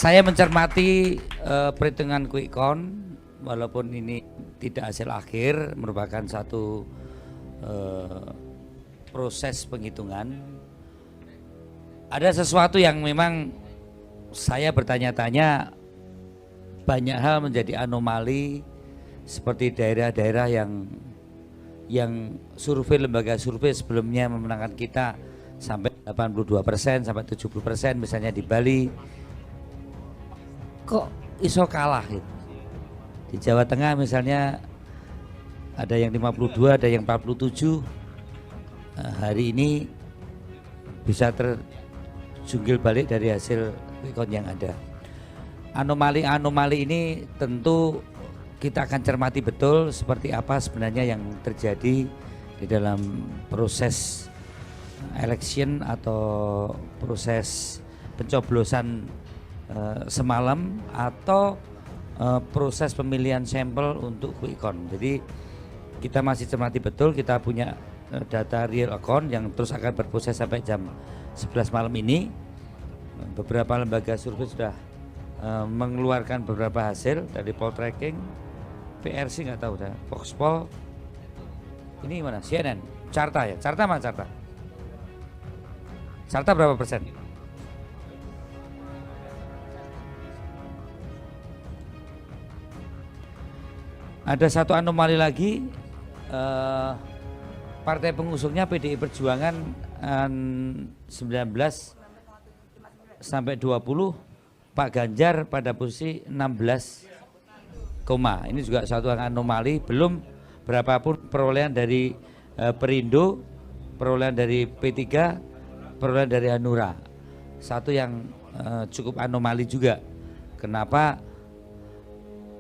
Saya mencermati perhitungan quick count, walaupun ini tidak hasil akhir, merupakan satu proses penghitungan. Ada sesuatu yang memang saya bertanya-tanya, banyak hal menjadi anomali, seperti daerah-daerah yang survei, lembaga survei sebelumnya memenangkan kita sampai 82% sampai 70%, misalnya di Bali, kok iso kalah gitu. Di Jawa Tengah misalnya ada yang 52, ada yang 47. Hari ini bisa terjunggil balik dari hasil quick count yang ada. Anomali-anomali ini tentu kita akan cermati betul seperti apa sebenarnya yang terjadi di dalam proses election atau proses pencoblosan semalam atau proses pemilihan sampel untuk quick count. Jadi kita masih cermati betul, kita punya data real account yang terus akan berproses sampai jam 11 malam ini. Beberapa lembaga survei sudah mengeluarkan beberapa hasil dari poll tracking, PRC nggak tahu dah, Voxpol, ini mana, CNN, Carta ya, Carta mana Carta? Carta berapa persen? Ada satu anomali lagi, partai pengusungnya PDI Perjuangan 19 sampai 20, Pak Ganjar pada posisi 16, ini juga satu anomali. Belum berapapun perolehan dari Perindo, perolehan dari P3, perolehan dari Hanura. Satu yang cukup anomali juga. Kenapa?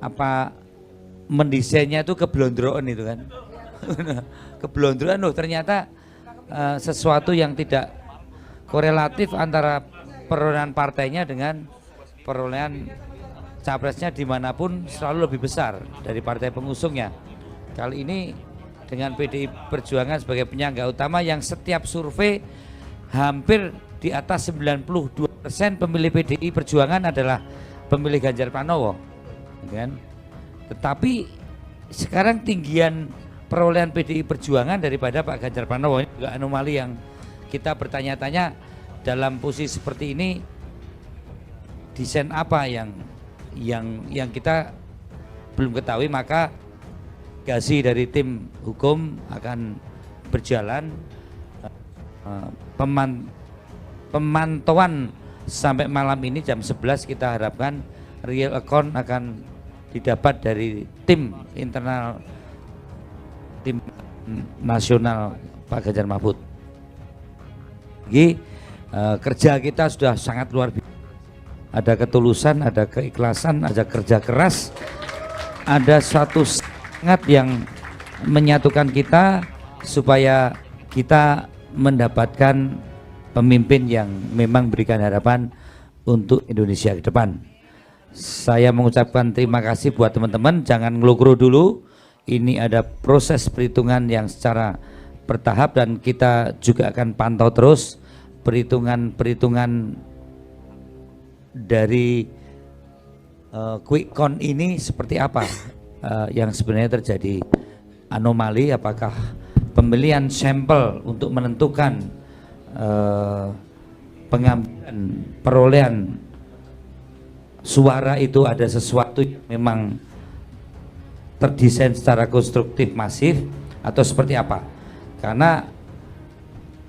Apa mendesainnya itu keblondroan itu kan? Keblondroan loh, ternyata sesuatu yang tidak korelatif antara perolehan partainya dengan perolehan capresnya dimanapun selalu lebih besar dari partai pengusungnya. Kali ini dengan PDI Perjuangan sebagai penyangga utama yang setiap survei hampir di atas 92% pemilih PDI Perjuangan adalah pemilih Ganjar Pranowo, kan? Tetapi sekarang tinggian perolehan PDI Perjuangan daripada Pak Ganjar Pranowo, ini juga anomali yang kita bertanya-tanya. Dalam posisi seperti ini, desain apa yang kita belum ketahui, maka gasi dari tim hukum akan berjalan. Pemantauan sampai malam ini jam 11 kita harapkan real account akan didapat dari tim internal, tim nasional Pak Ganjar Mahfud. Jadi kerja kita sudah sangat luar biasa. Ada ketulusan, ada keikhlasan, ada kerja keras, ada suatu semangat yang menyatukan kita supaya kita mendapatkan pemimpin yang memang berikan harapan untuk Indonesia ke depan. Saya mengucapkan terima kasih buat teman-teman, jangan ngelukro dulu. Ini ada proses perhitungan yang secara bertahap dan kita juga akan pantau terus perhitungan dari quick count ini seperti apa yang sebenarnya terjadi. Anomali, apakah pemilihan sampel untuk menentukan pengambilan perolehan suara itu ada sesuatu yang memang terdesain secara konstruktif masif atau seperti apa? Karena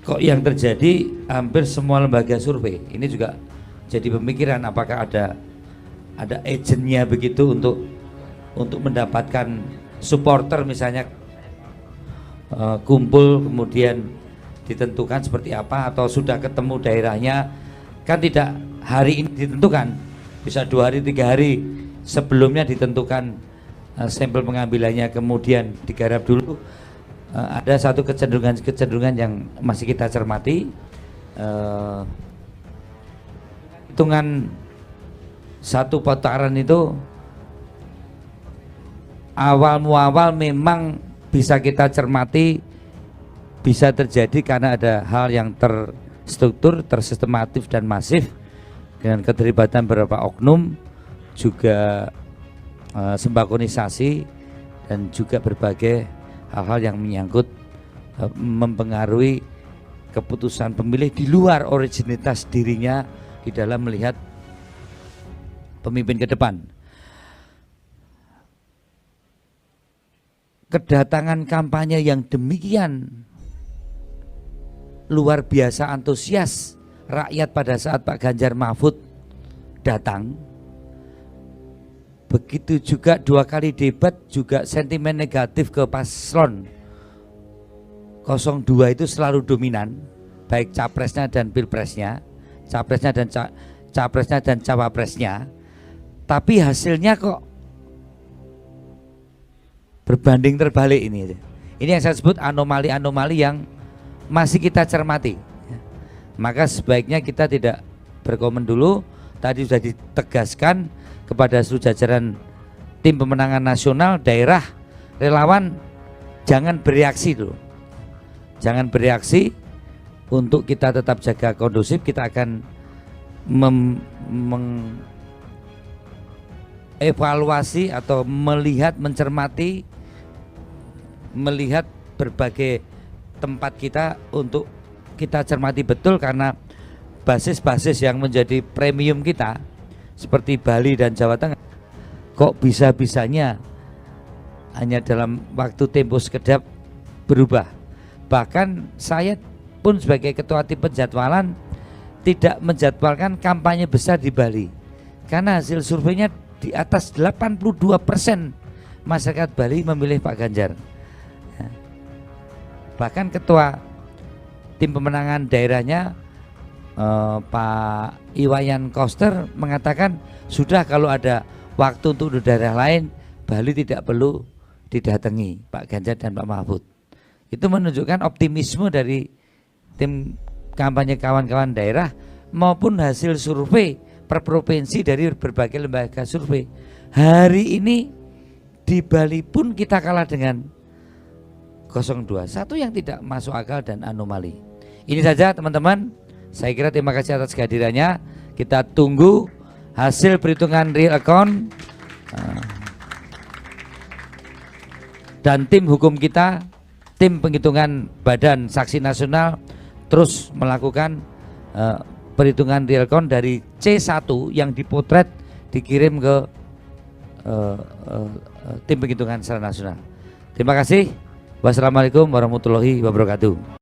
kok yang terjadi hampir semua lembaga survei ini juga jadi pemikiran, apakah ada agentnya begitu untuk mendapatkan supporter misalnya kumpul kemudian ditentukan seperti apa, atau sudah ketemu daerahnya, kan tidak hari ini ditentukan, bisa 2 hari 3 hari sebelumnya ditentukan sampel pengambilannya, kemudian digarap dulu. Ada satu kecenderungan yang masih kita cermati. Hitungan satu putaran itu awal muawal memang bisa kita cermati, bisa terjadi karena ada hal yang terstruktur, tersistematif dan masif. dengan keterlibatan beberapa oknum, juga sembakonisasi, dan juga berbagai hal-hal yang menyangkut mempengaruhi keputusan pemilih di luar originalitas dirinya di dalam melihat pemimpin ke depan. Kedatangan kampanye yang demikian luar biasa antusias rakyat pada saat Pak Ganjar Mahfud datang, begitu juga 2 kali debat juga sentimen negatif ke paslon 02 itu selalu dominan, baik capresnya dan pilpresnya, capresnya dan cawapresnya. Tapi hasilnya kok berbanding terbalik ini. Ini yang saya sebut anomali-anomali yang masih kita cermati. Maka sebaiknya kita tidak berkomen dulu. Tadi sudah ditegaskan kepada seluruh jajaran tim pemenangan nasional, daerah, relawan, jangan bereaksi dulu. Jangan bereaksi, untuk kita tetap jaga kondusif. Kita akan mengevaluasi atau melihat, mencermati, melihat berbagai tempat kita untuk kita cermati betul, karena basis-basis yang menjadi premium kita seperti Bali dan Jawa Tengah kok bisa-bisanya hanya dalam waktu tempo sekedap berubah. Bahkan saya pun sebagai ketua tim penjadwalan tidak menjadwalkan kampanye besar di Bali, karena hasil surveinya di atas 82% masyarakat Bali memilih Pak Ganjar. Bahkan ketua tim pemenangan daerahnya Pak Iwayan Koster mengatakan sudah, kalau ada waktu untuk daerah lain, Bali tidak perlu didatangi Pak Ganjar dan Pak Mahfud. Itu menunjukkan optimisme dari tim kampanye kawan-kawan daerah maupun hasil survei per provinsi dari berbagai lembaga survei. Hari ini di Bali pun kita kalah dengan 02, satu yang tidak masuk akal dan anomali. Ini saja teman-teman, saya kira terima kasih atas kehadirannya. Kita tunggu hasil perhitungan real account dan tim hukum kita, tim penghitungan Badan Saksi Nasional terus melakukan perhitungan real count dari C1 yang dipotret dikirim ke tim penghitungan secara nasional. Terima kasih. Wassalamualaikum warahmatullahi wabarakatuh.